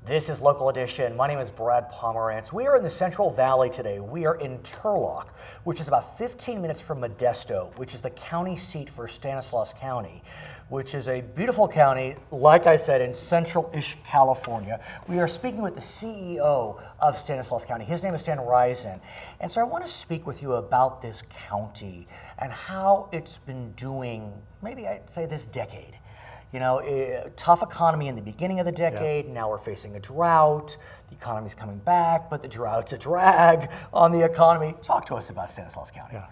This is Local Edition. My name is Brad Pomerance. We are in the Central Valley today. We are in Turlock, which is about 15 minutes from Modesto, which is the county seat for Stanislaus County, which is a beautiful county, like I said, in central-ish California. We are speaking with the CEO of Stanislaus County. His name is Stan Risen. And so I want to speak with you about this county and how it's been doing, maybe I'd say this decade. You know, tough economy in the beginning of the decade. Now we're facing a drought. The economy's coming back, but the drought's a drag on the economy. Talk to us about Stanislaus County. Yeah.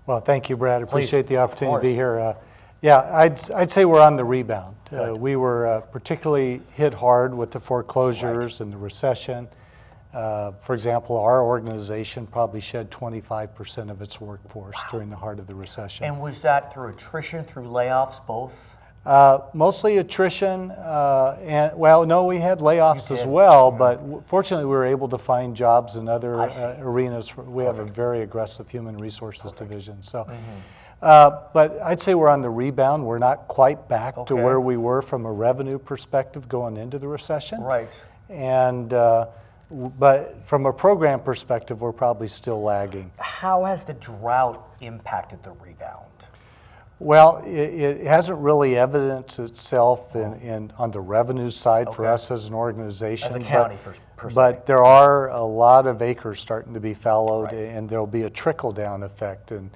Well, thank you, Brad. Appreciate the opportunity to be here. I'd say we're on the rebound. We were particularly hit hard with the foreclosures and the recession. For example, our organization probably shed 25% of its workforce during the heart of the recession. And was that through attrition, through layoffs, both? Mostly attrition, we had layoffs as well, but fortunately we were able to find jobs in other arenas. We have a very aggressive human resources division. So, but I'd say we're on the rebound. We're not quite back to where we were from a revenue perspective going into the recession. Right. And, but from a program perspective, we're probably still lagging. How has the drought impacted the rebound? Well, it hasn't really evidenced itself on the revenue side for us as an organization. As a county, per se. But there are a lot of acres starting to be fallowed, and there'll be a trickle-down effect. And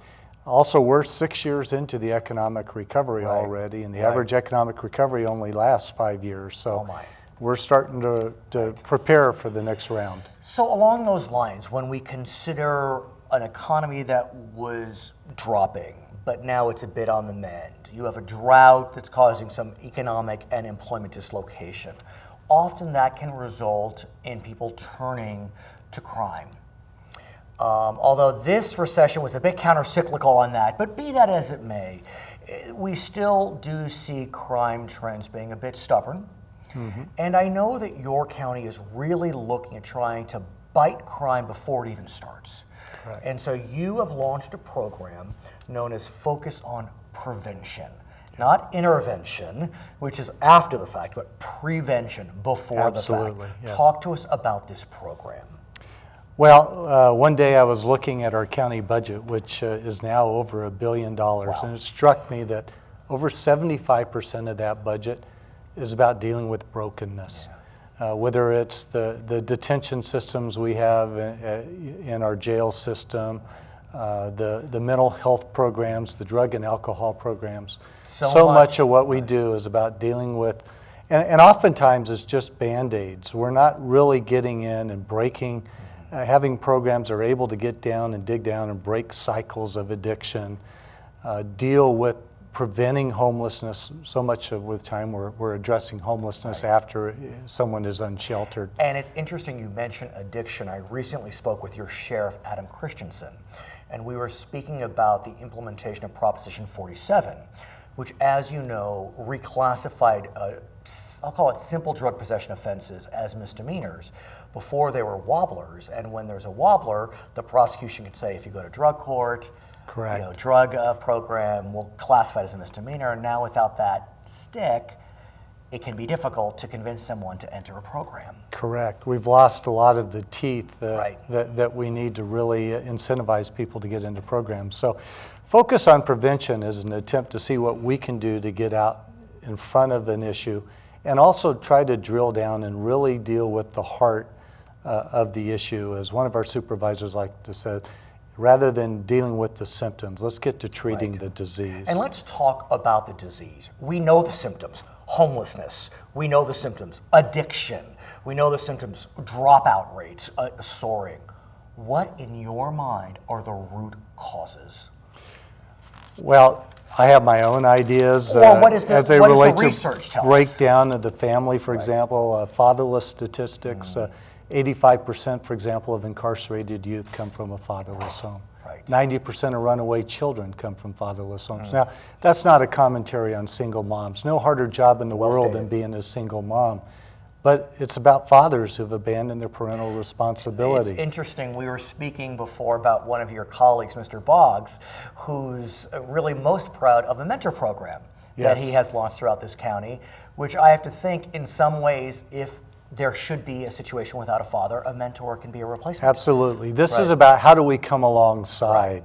also, we're 6 years into the economic recovery already, and the average economic recovery only lasts 5 years. So we're starting to prepare for the next round. So along those lines, when we consider an economy that was dropping, but now it's a bit on the mend. You have a drought that's causing some economic and employment dislocation. Often that can result in people turning to crime. Although this recession was a bit counter-cyclical on that, but be that as it may, we still do see crime trends being a bit stubborn. And I know that your county is really looking at trying to bite crime before it even starts. And so you have launched a program known as Focus on Prevention. Not intervention, which is after the fact, but prevention before the fact. Yes. Talk to us about this program. Well, one day I was looking at our county budget, which is now over $1 billion, and it struck me that over 75% of that budget is about dealing with brokenness. Whether it's the detention systems we have in our jail system, the mental health programs, the drug and alcohol programs. So much of what we do is about dealing with, and oftentimes it's just Band-Aids. We're not really getting in and breaking, having programs that are able to get down and dig down and break cycles of addiction, deal with preventing homelessness. So much of the time we're addressing homelessness after someone is unsheltered. And it's interesting you mentioned addiction. I recently spoke with your sheriff, Adam Christensen, and we were speaking about the implementation of Proposition 47, which, as you know, reclassified, I'll call it simple drug possession offenses as misdemeanors. Before they were wobblers, and when there's a wobbler, the prosecution could say, if you go to drug court, drug program, will classify it as a misdemeanor. And now without that stick, it can be difficult to convince someone to enter a program. Correct. We've lost a lot of the teeth that we need to really incentivize people to get into programs. So Focus on Prevention is an attempt to see what we can do to get out in front of an issue and also try to drill down and really deal with the heart of the issue. As one of our supervisors like to say, rather than dealing with the symptoms, let's get to treating the disease. And let's talk about the disease. We know the symptoms: homelessness. We know the symptoms: addiction. We know the symptoms: dropout rates soaring. What, in your mind, are the root causes? Well, I have my own ideas as they relate to breakdown of the family. For example, fatherless statistics. 85%, for example, of incarcerated youth come from a fatherless home. 90% of runaway children come from fatherless homes. Now, that's not a commentary on single moms. No harder job in the world than being a single mom. But it's about fathers who've abandoned their parental responsibility. It's interesting. We were speaking before about one of your colleagues, Mr. Boggs, who's really most proud of a mentor program that he has launched throughout this county, which I have to think in some ways, if there should be a situation without a father. A mentor can be a replacement. Absolutely. This is Right. about how do we come alongside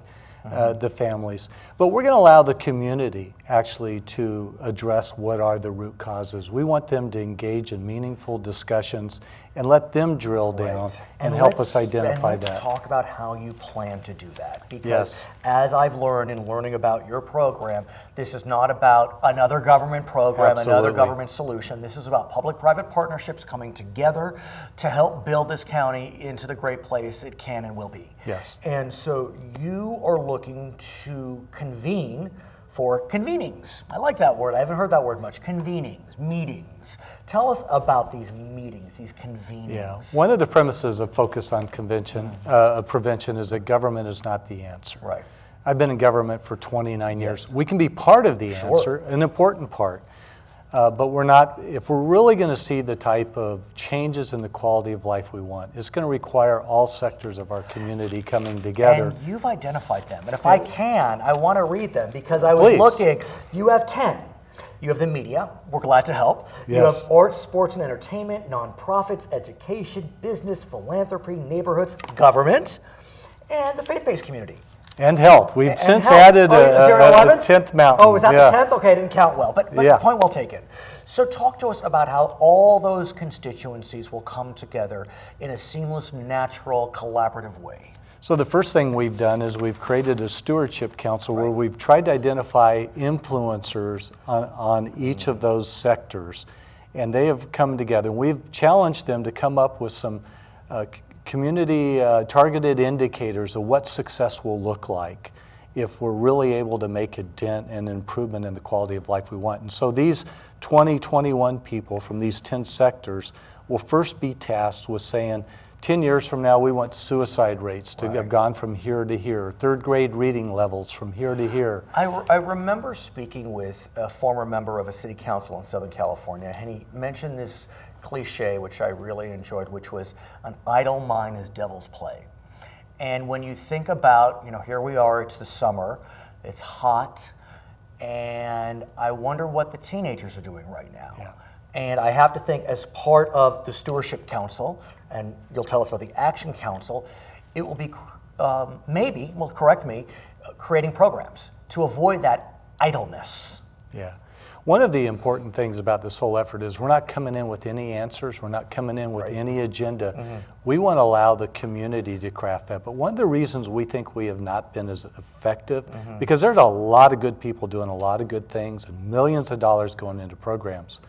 the families. But we're going to allow the community actually to address what are the root causes. We want them to engage in meaningful discussions and let them drill down and help us identify and let's that. talk about how you plan to do that. Because Yes. as I've learned in learning about your program, this is not about another government program, another Absolutely. government solution. This is about public-private partnerships coming together to help build this county into the great place it can and will be. Yes. And so you are looking to convene for convenings. I like that word. I haven't heard that word much. Convenings, meetings. Tell us about these meetings, these convenings. Yeah. One of the premises of focus on prevention is that government is not the answer. Right. I've been in government for 29 years. We can be part of the answer, an important part, but we're not, if we're really going to see the type of changes in the quality of life we want, it's going to require all sectors of our community coming together. And you've identified them. And if I can, I want to read them because I was Please. looking. You have 10. You have the media. We're glad to help. You Yes. have arts, sports, and entertainment, nonprofits, education, business, philanthropy, neighborhoods, government, and the faith-based community. And health. We've And since health. added Oh, is there an a 11th? 10th mountain. Oh, is that Yeah. the 10th? Okay, I didn't count well, but Yeah. point well taken. So talk to us about how all those constituencies will come together in a seamless, natural, collaborative way. So the first thing we've done is we've created a stewardship council where we've tried to identify influencers on each of those sectors. And they have come together. We've challenged them to come up with some community targeted indicators of what success will look like if we're really able to make a dent and improvement in the quality of life we want. And so these 21 people from these 10 sectors will first be tasked with saying, 10 years from now, we want suicide rates to have gone from here to here, third grade reading levels from here to here. I remember speaking with a former member of a city council in Southern California, and he mentioned this cliche, which I really enjoyed, which was an idle mind is devil's play. And when you think about, here we are, it's the summer, it's hot, and I wonder what the teenagers are doing right now. Yeah. And I have to think, as part of the Stewardship Council, and you'll tell us about the Action Council, it will be maybe, well, correct me, creating programs to avoid that idleness. Yeah. One of the important things about this whole effort is we're not coming in with any answers. We're not coming in with any agenda. We want to allow the community to craft that. But one of the reasons we think we have not been as effective, because there's a lot of good people doing a lot of good things and millions of dollars going into programs,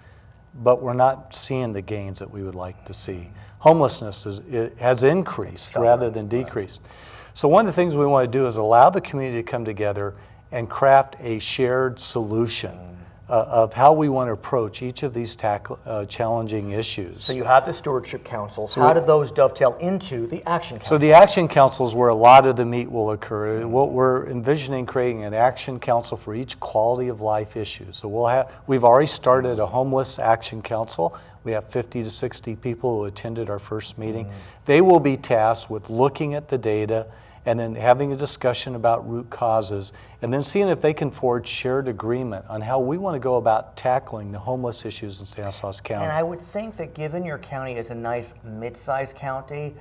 but we're not seeing the gains that we would like to see. Homelessness has increased rather than decreased. So one of the things we want to do is allow the community to come together and craft a shared solution of how we want to approach each of these challenging issues. So you have the Stewardship Councils. How do those dovetail into the Action Council? So the Action Council is where a lot of the meat will occur. What we're envisioning creating an Action Council for each quality of life issue. So we've already started a Homeless Action Council. We have 50 to 60 people who attended our first meeting. They will be tasked with looking at the data and then having a discussion about root causes, and then seeing if they can forge shared agreement on how we want to go about tackling the homeless issues in Stanislaus County. And I would think that given your county is a nice mid-sized county,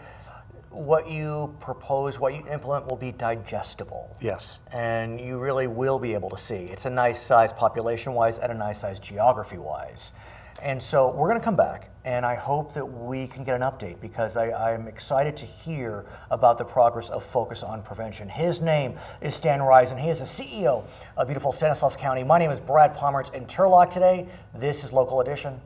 what you propose, what you implement will be digestible. Yes. And you really will be able to see. It's a nice size population-wise and a nice size geography-wise. And so we're going to come back, and I hope that we can get an update because I'm excited to hear about the progress of Focus on Prevention. His name is Stan Risen. He is the CEO of beautiful Stanislaus County. My name is Brad Pomerance in Turlock today. This is Local Edition.